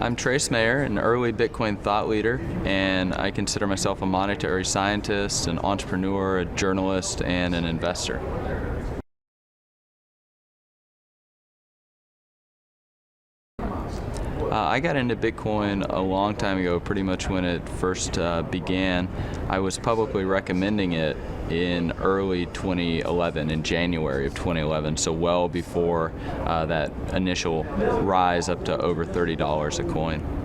I'm Trace Mayer, an early Bitcoin thought leader, and I consider myself a monetary scientist, an entrepreneur, a journalist, and an investor. I got into Bitcoin a long time ago, pretty much when it first began. I was publicly recommending it in early 2011, in January of 2011, so well before that initial rise up to over $30 a coin.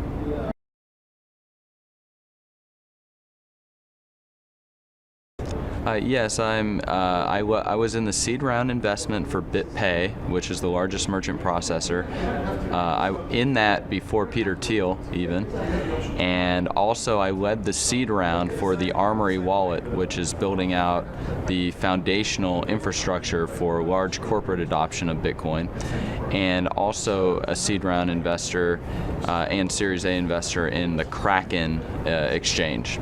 Yes, I was in the seed round investment for BitPay, which is the largest merchant processor. In that before Peter Thiel even, and also I led the seed round for the Armory wallet, which is building out the foundational infrastructure for large corporate adoption of Bitcoin, and also a seed round investor and Series A investor in the Kraken exchange.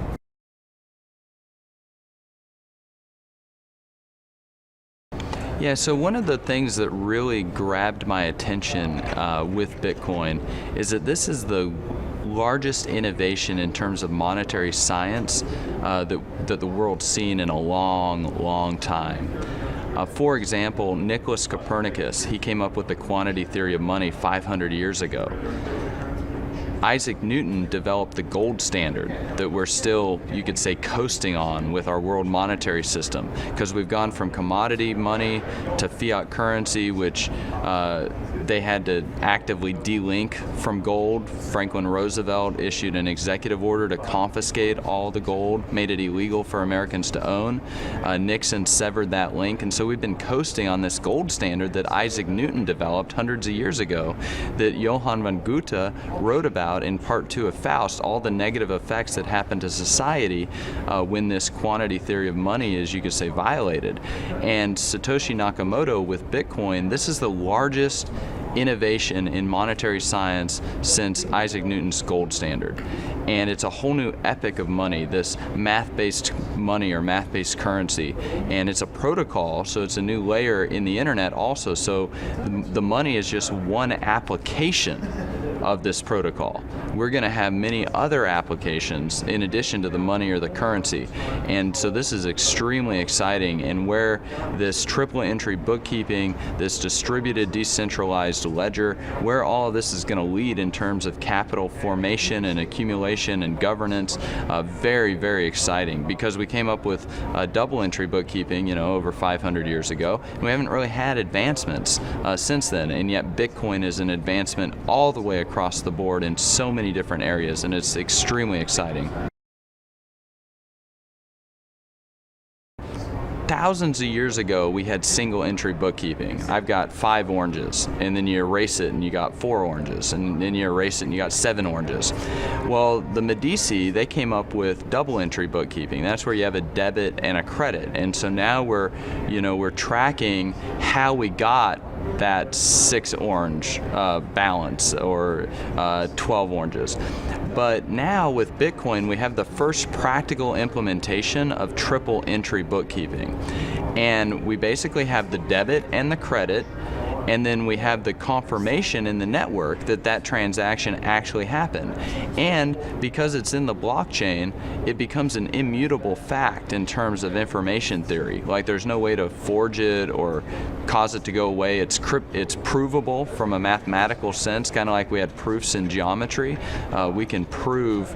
Yeah, so one of the things that really grabbed my attention with Bitcoin is that this is the largest innovation in terms of monetary science that the world's seen in a long time. For example, Nicholas Copernicus, he came up with the quantity theory of money 500 years ago. Isaac Newton developed the gold standard that we're still, you could say, coasting on with our world monetary system, because we've gone from commodity money to fiat currency, which they had to actively delink from gold. Franklin Roosevelt issued an executive order to confiscate all the gold, made it illegal for Americans to own. Nixon severed that link, and so we've been coasting on this gold standard that Isaac Newton developed hundreds of years ago, that Johann von Goethe wrote about in part 2 of Faust, all the negative effects that happen to society when this quantity theory of money is, you could say, violated. And Satoshi Nakamoto with Bitcoin, this is the largest innovation in monetary science since Isaac Newton's gold standard. And it's a whole new epoch of money, this math-based money or math-based currency. And it's a protocol, so it's a new layer in the internet also. So the money is just one application of this protocol. We're going to have many other applications in addition to the money or the currency. And so this is extremely exciting, and where this triple entry bookkeeping, this distributed decentralized ledger, where all of this is going to lead in terms of capital formation and accumulation and governance, very exciting, because we came up with double entry bookkeeping, over 500 years ago. We haven't really had advancements since then, and yet Bitcoin is an advancement all the way across the board in so many different areas, and it's extremely exciting. Thousands of years ago, we had single entry bookkeeping. I've got 5 oranges, and then you erase it and you got 4 oranges, and then you erase it and you got 7 oranges. Well, the Medici, they came up with double entry bookkeeping. That's where you have a debit and a credit. And so now we're tracking how we got that 6 orange balance or 12 oranges. But now with Bitcoin, we have the first practical implementation of triple entry bookkeeping. And we basically have the debit and the credit, and then we have the confirmation in the network that that transaction actually happened. And because it's in the blockchain, it becomes an immutable fact in terms of information theory. Like, there's no way to forge it or cause it to go away. It's provable from a mathematical sense, kind of like we had proofs in geometry. We can prove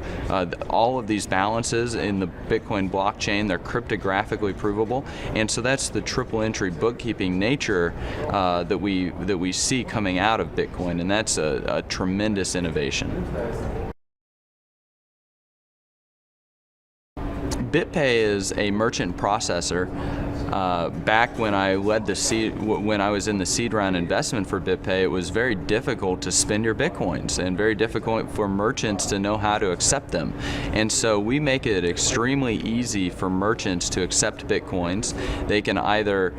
all of these balances in the Bitcoin blockchain. They're cryptographically provable. And so that's the triple entry bookkeeping nature that we see coming out of Bitcoin, and that's a tremendous innovation. BitPay is a merchant processor. Back when I was in the seed round investment for BitPay, it was very difficult to spend your Bitcoins and very difficult for merchants to know how to accept them. And so we make it extremely easy for merchants to accept Bitcoins. They can either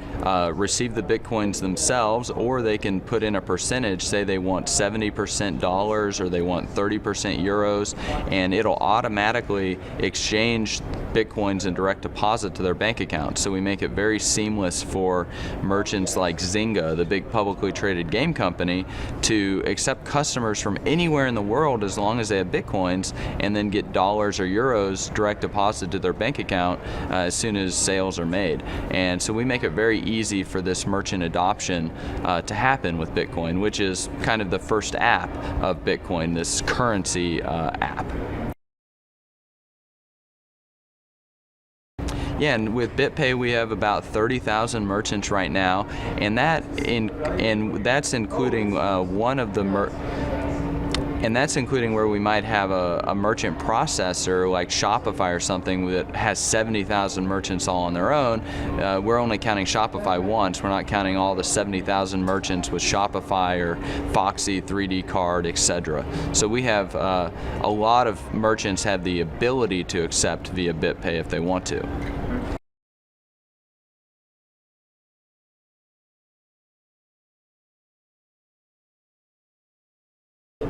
receive the Bitcoins themselves, or they can put in a percentage, say they want 70% dollars or they want 30% euros, and it'll automatically exchange Bitcoins and direct deposit to their bank account. So we make it very seamless for merchants like Zynga, the big publicly traded game company, to accept customers from anywhere in the world as long as they have Bitcoins, and then get dollars or euros direct deposit to their bank account as soon as sales are made. And so we make it very easy for this merchant adoption to happen with Bitcoin, which is kind of the first app of Bitcoin, this currency app. Yeah, and with BitPay we have about 30,000 merchants right now, and that's including one of the and that's including where we might have a merchant processor like Shopify or something that has 70,000 merchants all on their own. We're only counting Shopify once. We're not counting all the 70,000 merchants with Shopify or Foxy, 3D Card, etc. So we have a lot of merchants have the ability to accept via BitPay if they want to.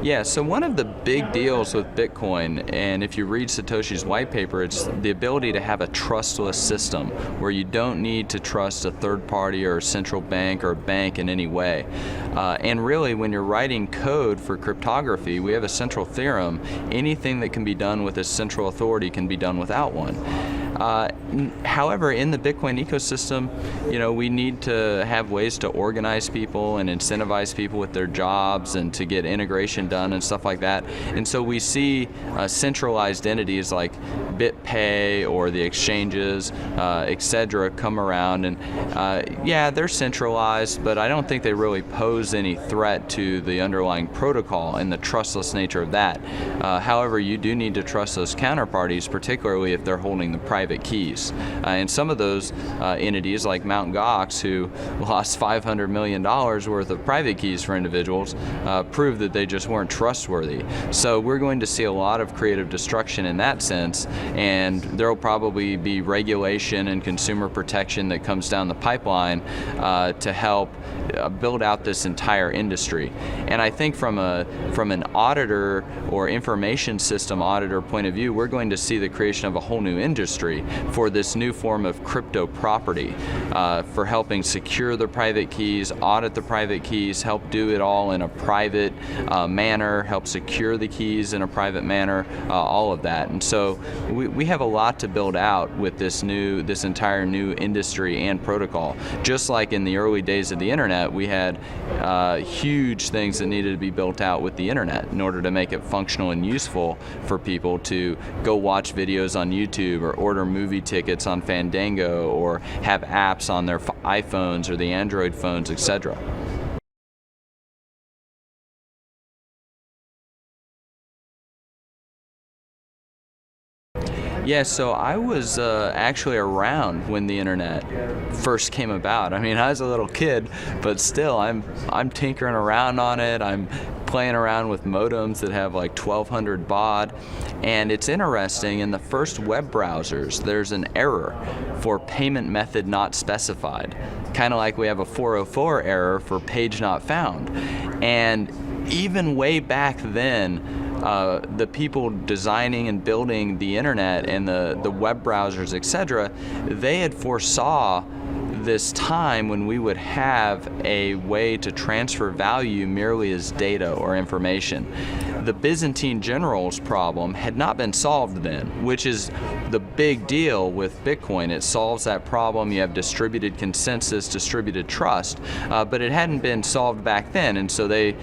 Yeah, so one of the big deals with Bitcoin, and if you read Satoshi's white paper, it's the ability to have a trustless system where you don't need to trust a third party or a central bank or a bank in any way. And really, when you're writing code for cryptography, we have a central theorem. Anything that can be done with a central authority can be done without one. However, in the Bitcoin ecosystem, we need to have ways to organize people and incentivize people with their jobs and to get integration done and stuff like that. And so we see centralized entities like BitPay or the exchanges, etc., come around, and yeah, they're centralized, but I don't think they really pose any threat to the underlying protocol and the trustless nature of that. However, you do need to trust those counterparties, particularly if they're holding the private keys. And some of those entities, like Mt. Gox, who lost $500 million worth of private keys for individuals, proved that they just weren't trustworthy. So we're going to see a lot of creative destruction in that sense, and there will probably be regulation and consumer protection that comes down the pipeline to help build out this entire industry. And I think from an auditor or information system auditor point of view, we're going to see the creation of a whole new industry for this new form of crypto property, for helping secure the private keys, audit the private keys, help do it all in a private manner, help secure the keys in a private manner, all of that. And so we have a lot to build out with this entire new industry and protocol. Just like in the early days of the internet, we had huge things that needed to be built out with the internet in order to make it functional and useful for people to go watch videos on YouTube or order movie tickets on Fandango or have apps on their iPhones or the Android phones, etc. Yeah, so I was actually around when the internet first came about. I mean, I was a little kid, but still, I'm tinkering around on it. I'm playing around with modems that have like 1200 baud, and it's interesting, in the first web browsers there's an error for payment method not specified, kind of like we have a 404 error for page not found. And even way back then, the people designing and building the internet and the web browsers, etc., they had foresaw this time when we would have a way to transfer value merely as data or information. The Byzantine generals problem had not been solved then, which is the big deal with Bitcoin. It solves that problem. You have distributed consensus, distributed trust, but it hadn't been solved back then, and so they,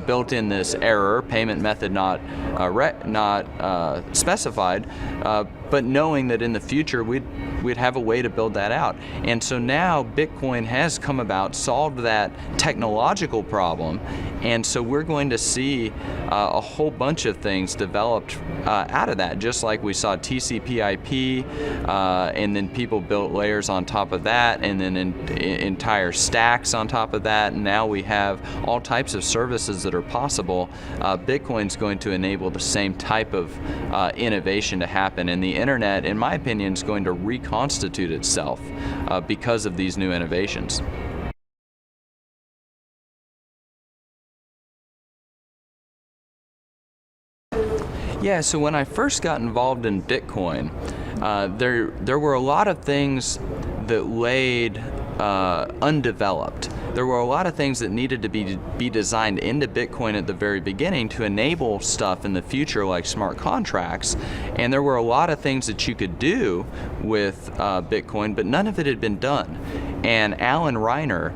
built in this error, payment method not specified, but knowing that in the future we'd have a way to build that out. And so now Bitcoin has come about, solved that technological problem, and so we're going to see a whole bunch of things developed out of that, just like we saw TCP/IP, and then people built layers on top of that, and then entire stacks on top of that, and now we have all types of services that are possible. Bitcoin's going to enable the same type of innovation to happen, and the internet, in my opinion, is going to reconstitute itself because of these new innovations. Yeah, so when I first got involved in Bitcoin, there were a lot of things that laid undeveloped. There were a lot of things that needed to be designed into Bitcoin at the very beginning to enable stuff in the future like smart contracts, and there were a lot of things that you could do with Bitcoin, but none of it had been done. And Alan Reiner,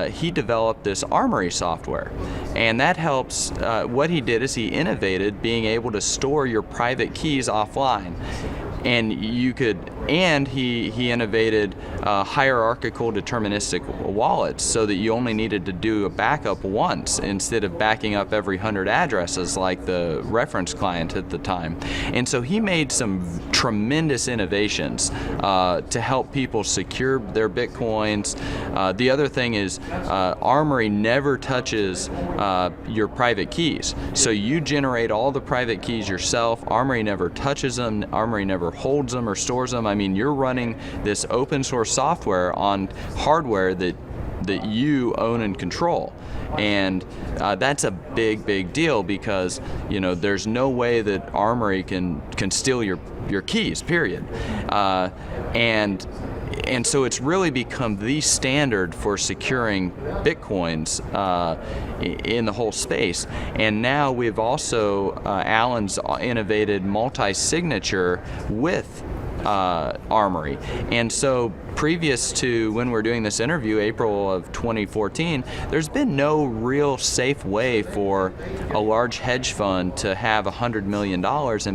he developed this Armory software, and that helps. What he did is he innovated being able to store your private keys offline. And you could, and he innovated hierarchical deterministic wallets so that you only needed to do a backup once instead of backing up every 100 addresses like the reference client at the time. And so he made some tremendous innovations to help people secure their Bitcoins. The other thing is Armory never touches your private keys. So you generate all the private keys yourself. Armory never touches them. Armory never holds them or stores them. I mean, you're running this open source software on hardware that you own and control, and that's a big deal because there's no way that Armory can steal your keys, period. And so it's really become the standard for securing Bitcoins in the whole space. And now we've also, Alan's innovated multi-signature with Armory. And so previous to when we're doing this interview, April of 2014, there's been no real safe way for a large hedge fund to have $100 million in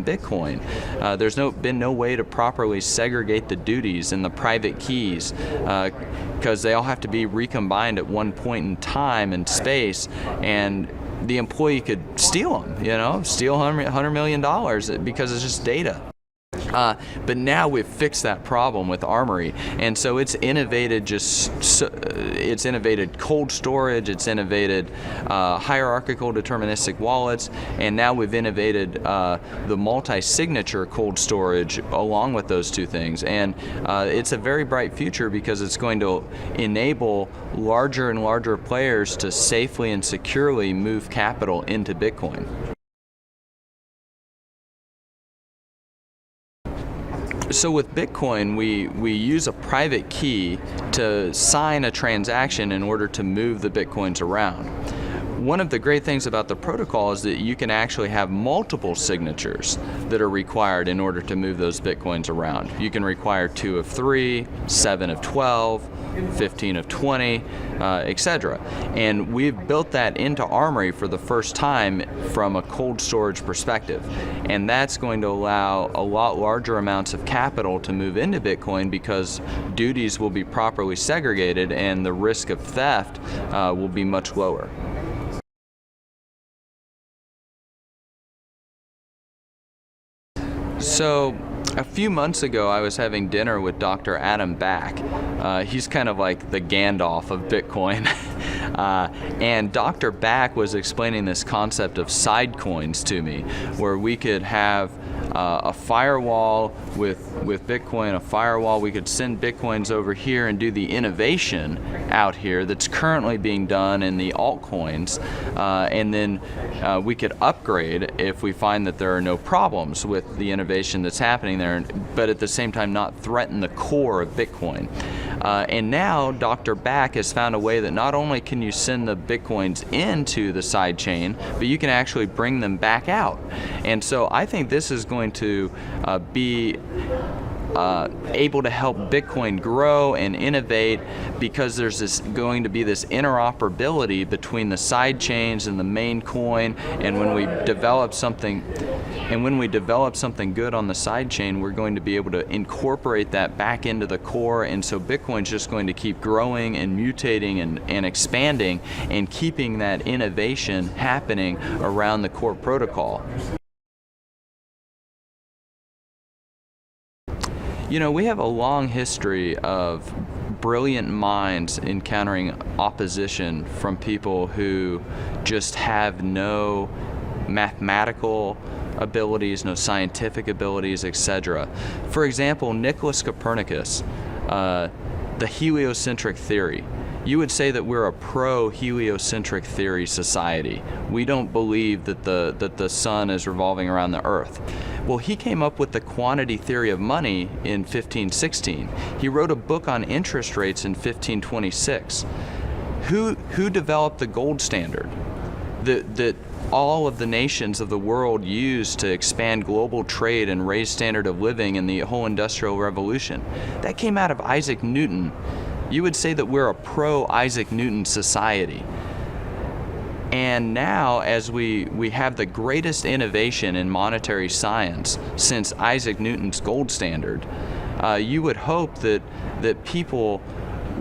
Bitcoin. There's been no way to properly segregate the duties and the private keys because they all have to be recombined at one point in time and space, and the employee could steal them, steal $100 million because it's just data. But now we've fixed that problem with Armory, and so it's innovated it's innovated cold storage, it's innovated hierarchical deterministic wallets, and now we've innovated the multi-signature cold storage along with those two things. And it's a very bright future because it's going to enable larger and larger players to safely and securely move capital into Bitcoin. So with Bitcoin, we use a private key to sign a transaction in order to move the Bitcoins around. One of the great things about the protocol is that you can actually have multiple signatures that are required in order to move those Bitcoins around. You can require 2 of 3, 7 of 12, 15 of 20, etc. And we've built that into Armory for the first time from a cold storage perspective. And that's going to allow a lot larger amounts of capital to move into Bitcoin because duties will be properly segregated and the risk of theft will be much lower. So a few months ago, I was having dinner with Dr. Adam Back. He's kind of like the Gandalf of Bitcoin. And Dr. Back was explaining this concept of side coins to me, where we could have a firewall with Bitcoin, a firewall. We could send Bitcoins over here and do the innovation out here that's currently being done in the altcoins, and then we could upgrade if we find that there are no problems with the innovation that's happening there, but at the same time not threaten the core of Bitcoin. And now Dr. Back has found a way that not only can you send the Bitcoins into the side chain, but you can actually bring them back out. And so I think this is going to be able to help Bitcoin grow and innovate because there's going to be this interoperability between the side chains and the main coin. And when we develop something good on the side chain, we're going to be able to incorporate that back into the core. And so Bitcoin's just going to keep growing and mutating and expanding and keeping that innovation happening around the core protocol. We have a long history of brilliant minds encountering opposition from people who just have no mathematical abilities, no scientific abilities, etc. For example, Nicholas Copernicus, the heliocentric theory. you would say that we're a pro-heliocentric theory society. We don't believe that the sun is revolving around the earth. Well, he came up with the quantity theory of money in 1516. He wrote a book on interest rates in 1526. Who developed the gold standard that all of the nations of the world used to expand global trade and raise standard of living in the whole Industrial Revolution? That came out of Isaac Newton. You would say that we're a pro-Isaac Newton society. And now, as we have the greatest innovation in monetary science since Isaac Newton's gold standard, you would hope that people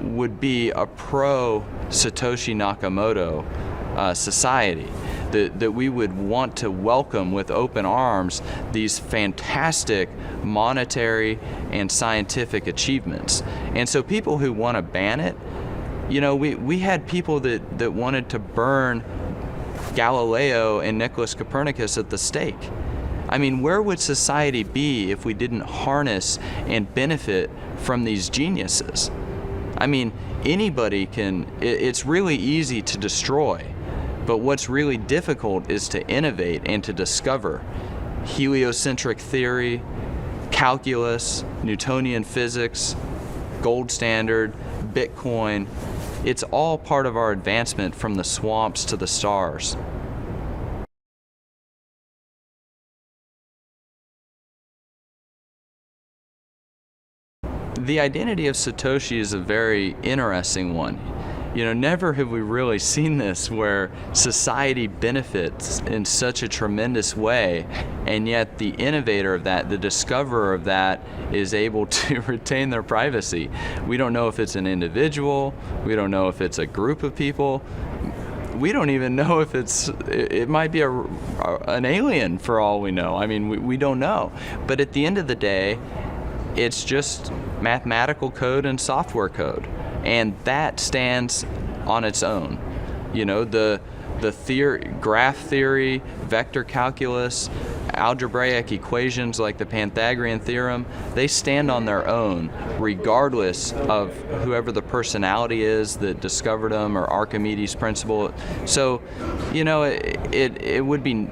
would be a pro-Satoshi Nakamoto society. That we would want to welcome with open arms these fantastic monetary and scientific achievements. And so people who want to ban it, we had people that wanted to burn Galileo and Nicholas Copernicus at the stake. I mean, where would society be if we didn't harness and benefit from these geniuses? I mean, anybody can, it's really easy to destroy. But what's really difficult is to innovate and to discover. Heliocentric theory, calculus, Newtonian physics, gold standard, Bitcoin, it's all part of our advancement from the swamps to the stars. The identity of Satoshi is a very interesting one. Never have we really seen this where society benefits in such a tremendous way, and yet the innovator of that, the discoverer of that, is able to retain their privacy. We don't know if it's an individual, we don't know if it's a group of people, we don't even know if it might be an alien for all we know. I mean, we don't know. But at the end of the day, it's just mathematical code and software code. And that stands on its own. The theory, graph theory, vector calculus, algebraic equations like the Pythagorean theorem, they stand on their own regardless of whoever the personality is that discovered them or Archimedes' principle. So, it would be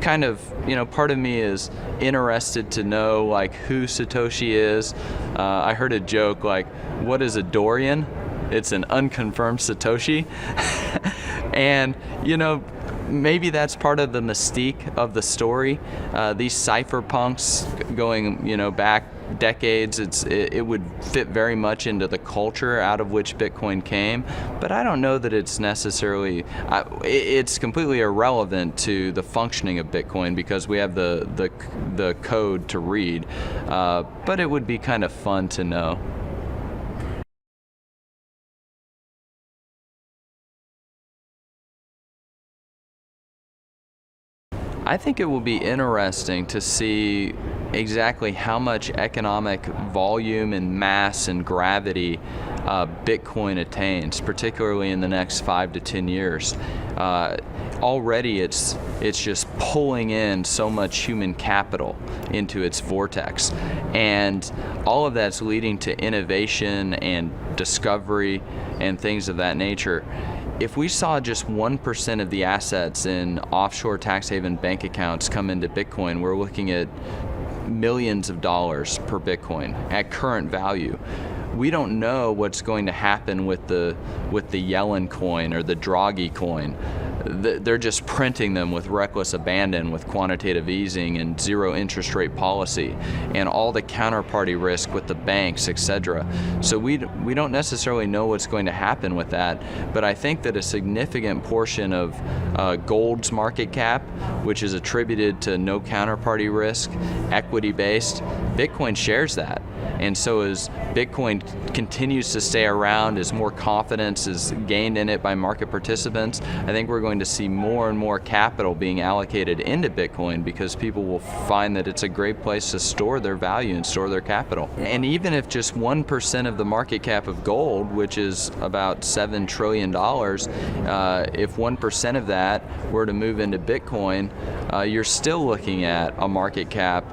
kind of, part of me is interested to know like who Satoshi is. I heard a joke like, what is a Dorian? It's an unconfirmed Satoshi. And, maybe that's part of the mystique of the story. These cypherpunks going, back decades, it would fit very much into the culture out of which Bitcoin came. But I don't know that it's necessarily, it's completely irrelevant to the functioning of Bitcoin because we have the code to read. But it would be kind of fun to know. I think it will be interesting to see exactly how much economic volume and mass and gravity Bitcoin attains, particularly in the next 5 to 10 years. Already it's just pulling in so much human capital into its vortex, and all of that's leading to innovation and discovery and things of that nature. If we saw just 1% of the assets in offshore tax haven bank accounts come into Bitcoin, we're looking at millions of dollars per Bitcoin at current value. We don't know what's going to happen with the Yellen coin or the Draghi coin. They're just printing them with reckless abandon with quantitative easing and zero interest rate policy and all the counterparty risk with the banks, etc. So we don't necessarily know what's going to happen with that, but I think that a significant portion of gold's market cap, which is attributed to no counterparty risk, equity-based, Bitcoin shares that. And so as Bitcoin continues to stay around, as more confidence is gained in it by market participants, I think we're going to see more and more capital being allocated into Bitcoin because people will find that it's a great place to store their value and store their capital. And even if just 1% of the market cap of gold, which is about $7 trillion, if 1% of that were to move into Bitcoin, you're still looking at a market cap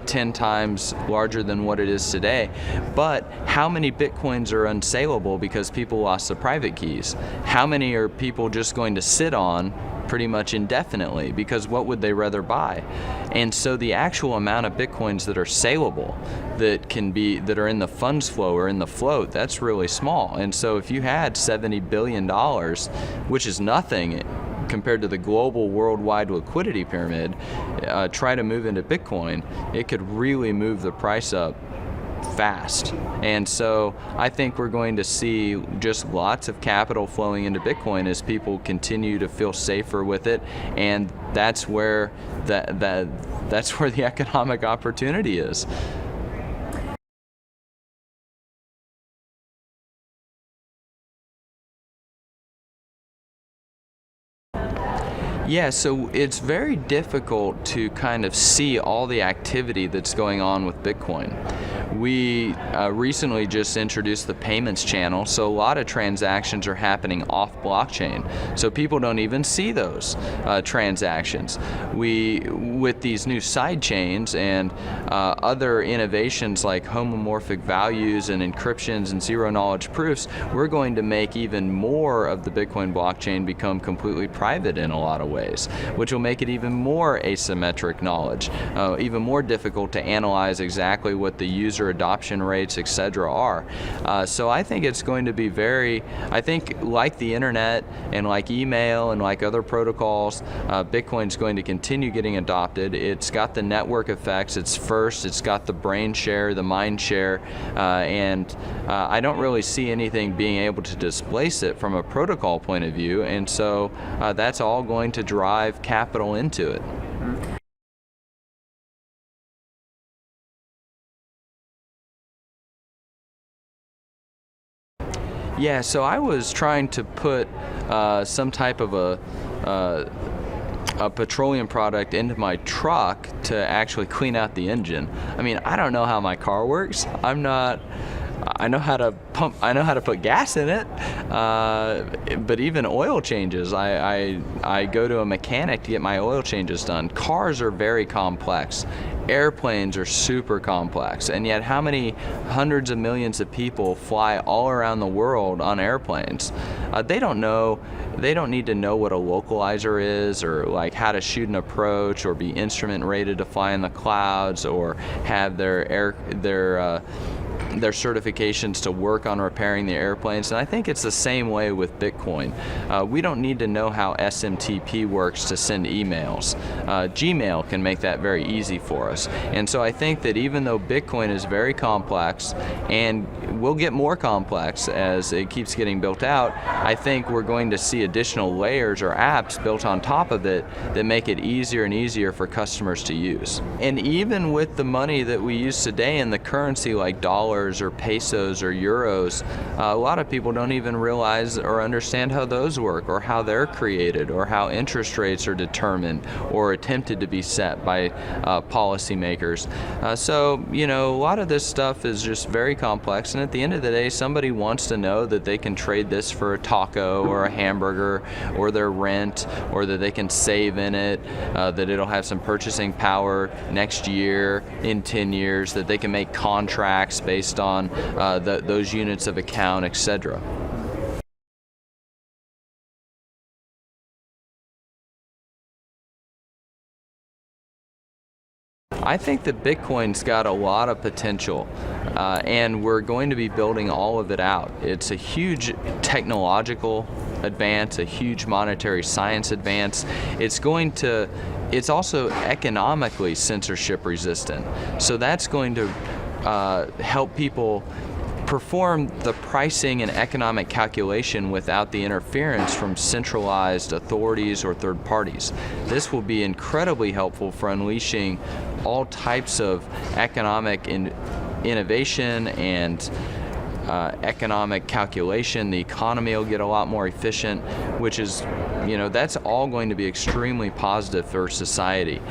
10 times larger than what it is today. But how many Bitcoins are unsaleable because people lost the private keys? How many are people just going to sit on pretty much indefinitely, because what would they rather buy? And so the actual amount of Bitcoins that are saleable, that are in the funds flow or in the float, that's really small. And so if you had $70 billion, which is nothing compared to the global worldwide liquidity pyramid, try to move into Bitcoin, it could really move the price up fast. And so I think we're going to see just lots of capital flowing into Bitcoin as people continue to feel safer with it, and that's where that's where the economic opportunity is. Yeah, so it's very difficult to kind of see all the activity that's going on with Bitcoin. We recently just introduced the payments channel, so a lot of transactions are happening off blockchain, so people don't even see those transactions. With these new side chains and other innovations like homomorphic values and encryptions and zero knowledge proofs, we're going to make even more of the Bitcoin blockchain become completely private in a lot of ways, which will make it even more asymmetric knowledge, even more difficult to analyze exactly what the user adoption rates, etc. are. So I think it's going to be I think like the internet and like email and like other protocols, Bitcoin's going to continue getting adopted. It's got the network effects, it's got the brain share, the mind share, and I don't really see anything being able to displace it from a protocol point of view, and so that's all going to drive capital into it. Yeah, so I was trying to put some type of a petroleum product into my truck to actually clean out the engine. I mean, I don't know how my car works. I know how to pump. I know how to put gas in it, but even oil changes, I go to a mechanic to get my oil changes done. Cars are very complex. Airplanes are super complex, and yet how many hundreds of millions of people fly all around the world on airplanes? They don't need to know what a localizer is, or like how to shoot an approach, or be instrument rated to fly in the clouds, or have their certifications to work on repairing the airplanes. And I think it's the same way with Bitcoin. We don't need to know how SMTP works to send emails. Gmail can make that very easy for us. And so I think that even though Bitcoin is very complex and will get more complex as it keeps getting built out, I think we're going to see additional layers or apps built on top of it that make it easier and easier for customers to use. And even with the money that we use today in the currency like dollars or pesos or euros, a lot of people don't even realize or understand how those work, or how they're created, or how interest rates are determined or attempted to be set by policymakers. So, you know, a lot of this stuff is just very complex, and at the end of the day, somebody wants to know that they can trade this for a taco or a hamburger or their rent, or that they can save in it, that it'll have some purchasing power next year, in 10 years, that they can make contracts based on those units of account, etc. I think that Bitcoin's got a lot of potential, and we're going to be building all of it out. It's a huge technological advance, a huge monetary science advance. It's also economically censorship resistant. So that's going to help people perform the pricing and economic calculation without the interference from centralized authorities or third parties. This will be incredibly helpful for unleashing all types of economic innovation and economic calculation. The economy will get a lot more efficient, which is, that's all going to be extremely positive for society.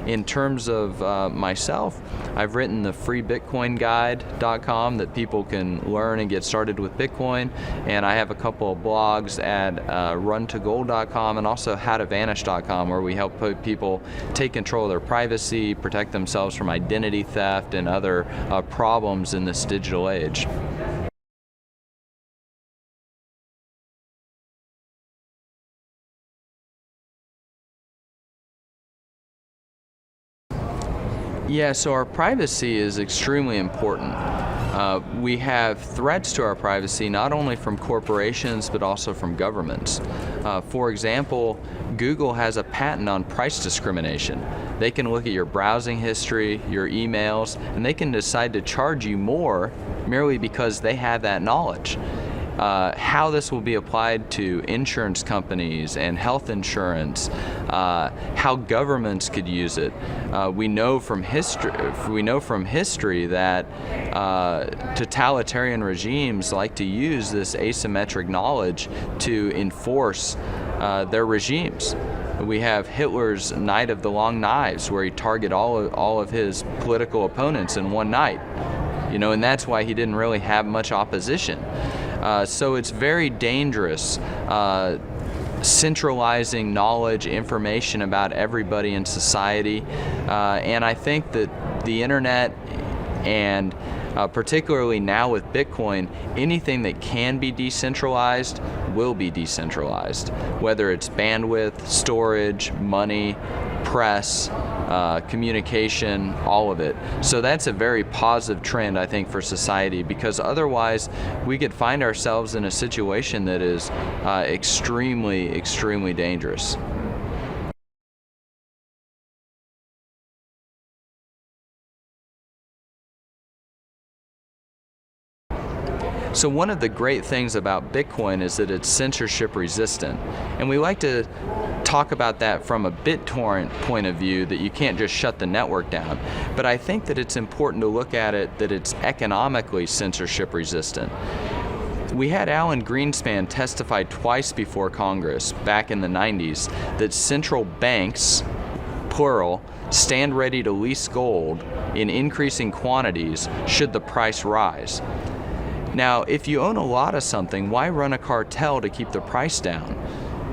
In terms of myself, I've written the freebitcoinguide.com that people can learn and get started with Bitcoin, and I have a couple of blogs at runtogold.com and also howtovanish.com, where we help people take control of their privacy, protect themselves from identity theft and other problems in this digital age. Yeah, so our privacy is extremely important. We have threats to our privacy not only from corporations but also from governments. For example, Google has a patent on price discrimination. They can look at your browsing history, your emails, and they can decide to charge you more merely because they have that knowledge. How this will be applied to insurance companies and health insurance, how governments could use it. We know from history that totalitarian regimes like to use this asymmetric knowledge to enforce their regimes. We have Hitler's Night of the Long Knives, where he targeted all of his political opponents in one night. And that's why he didn't really have much opposition. So it's very dangerous centralizing knowledge, information about everybody in society. And I think that the internet, and particularly now with Bitcoin, anything that can be decentralized will be decentralized, whether it's bandwidth, storage, money, press, communication, all of it. So that's a very positive trend, I think, for society, because otherwise we could find ourselves in a situation that is extremely, extremely dangerous. So one of the great things about Bitcoin is that it's censorship resistant. And we like to talk about that from a BitTorrent point of view, that you can't just shut the network down. But I think that it's important to look at it that it's economically censorship resistant. We had Alan Greenspan testify twice before Congress back in the 90s that central banks, plural, stand ready to lease gold in increasing quantities should the price rise. Now, if you own a lot of something, why run a cartel to keep the price down?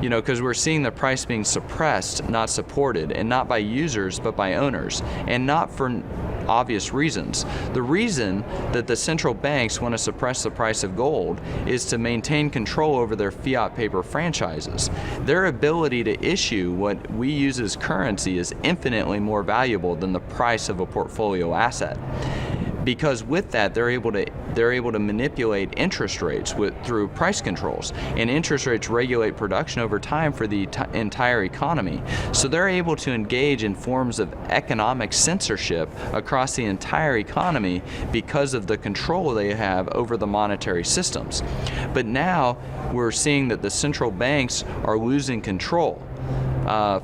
Because we're seeing the price being suppressed, not supported, and not by users, but by owners, and not for obvious reasons. The reason that the central banks want to suppress the price of gold is to maintain control over their fiat paper franchises. Their ability to issue what we use as currency is infinitely more valuable than the price of a portfolio asset. Because with that, they're able to manipulate interest rates through price controls, and interest rates regulate production over time for the entire economy. So they're able to engage in forms of economic censorship across the entire economy because of the control they have over the monetary systems. But now we're seeing that the central banks are losing control.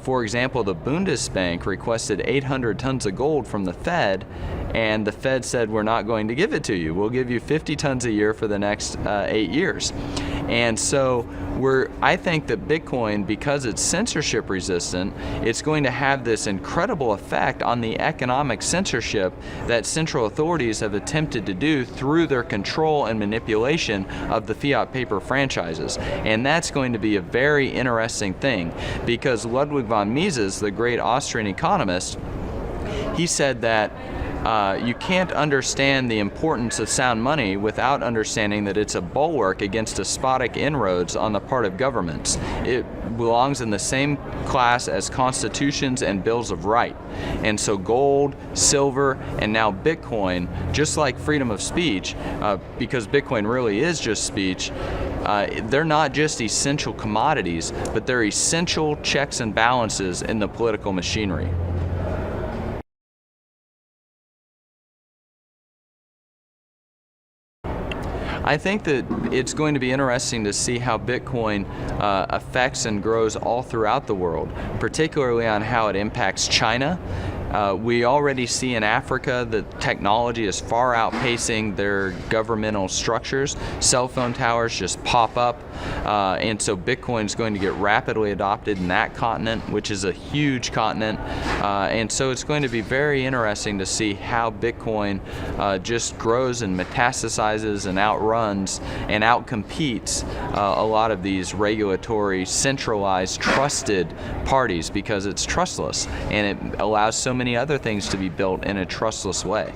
For example, the Bundesbank requested 800 tons of gold from the Fed, and the Fed said, we're not going to give it to you. We'll give you 50 tons a year for the next 8 years. And so I think that Bitcoin, because it's censorship resistant, it's going to have this incredible effect on the economic censorship that central authorities have attempted to do through their control and manipulation of the fiat paper franchises. And that's going to be a very interesting thing, because Ludwig von Mises, the great Austrian economist, he said that you can't understand the importance of sound money without understanding that it's a bulwark against despotic inroads on the part of governments. It belongs in the same class as constitutions and bills of right. And so gold, silver, and now Bitcoin, just like freedom of speech, because Bitcoin really is just speech, they're not just essential commodities, but they're essential checks and balances in the political machinery. I think that it's going to be interesting to see how Bitcoin affects and grows all throughout the world, particularly on how it impacts China. We already see in Africa that technology is far outpacing their governmental structures. Cell phone towers just pop up, and so Bitcoin is going to get rapidly adopted in that continent, which is a huge continent, and so it's going to be very interesting to see how Bitcoin just grows and metastasizes and outruns and outcompetes a lot of these regulatory, centralized, trusted parties, because it's trustless and it allows so many other things to be built in a trustless way.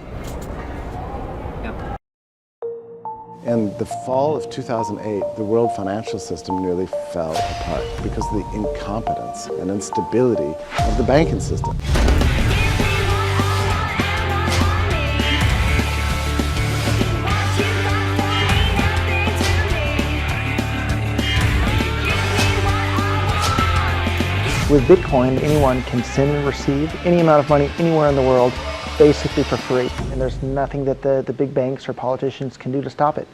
In the fall of 2008, the world financial system nearly fell apart because of the incompetence and instability of the banking system. With Bitcoin, anyone can send and receive any amount of money anywhere in the world, basically for free. And there's nothing that the big banks or politicians can do to stop it.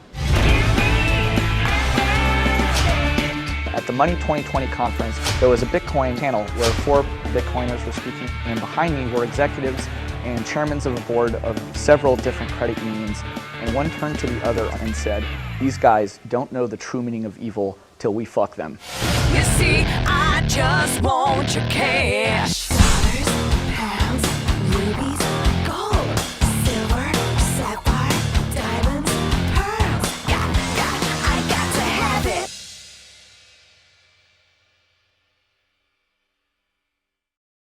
At the Money 2020 conference, there was a Bitcoin panel where 4 Bitcoiners were speaking, and behind me were executives and chairmen of the board of several different credit unions. And one turned to the other and said, "These guys don't know the true meaning of evil till we fuck them." You see, I just want your cash.